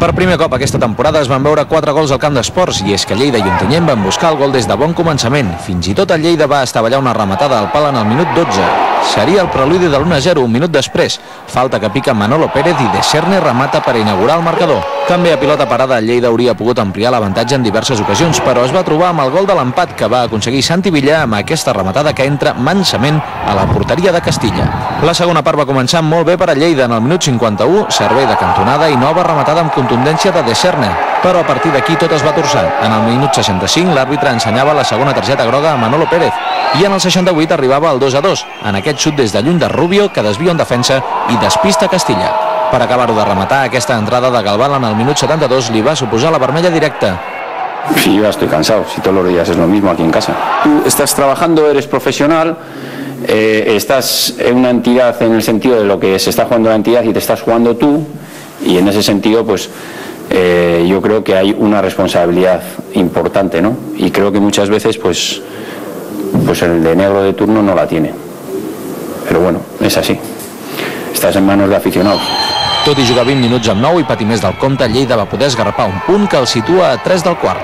Per primer cop aquesta temporada es van veure 4 gols al camp d'esports, i és que Lleida i Ontinyent van buscar el gol des de bon començament. Fins i tot el Lleida va estavellar una rematada al pal en el minut 12. Seria el preludi de l'1-0 un minut després. Falta que pica Manolo Pérez i De Serni remata per inaugurar el marcador. També a pilota parada el Lleida hauria pogut ampliar l'avantatge en diverses ocasions, però es va trobar amb el gol de l'empat que va aconseguir Santi Villà amb aquesta rematada que entra mansament a la porteria de Castilla. La segona part va començar molt bé per a Lleida. En el minut 51, servei de cantonada i nova rematada amb contundència de De Serni. Però a partir d'aquí tot es va torçar. En el minut 65 l'àrbitre ensenyava la segona targeta groga a Manolo Pérez i en el 68 arribava el 2-2, en aquest xut des de lluny de Rubio que desvia en defensa i despista Castilla. Per acabar-ho de rematar, aquesta entrada de Galván en el minut 72 li va suposar la vermella directa. Sí, yo ya estoy cansado, si todos los días es lo mismo aquí en casa. Tú estás trabajando, eres profesional, estás en una entidad en el sentido de lo que se está jugando la entidad y te estás jugando tú, y en ese sentido pues yo creo que hay una responsabilidad importante, ¿no? Y creo que muchas veces pues el de negro de turno no la tiene. Pero bueno, es así. Estàs en manos d'aficionados. Tot i jugar 20 minuts amb 9 i patir més del compte, Lleida va poder esgarrapar un punt que el situa a 3 del quart.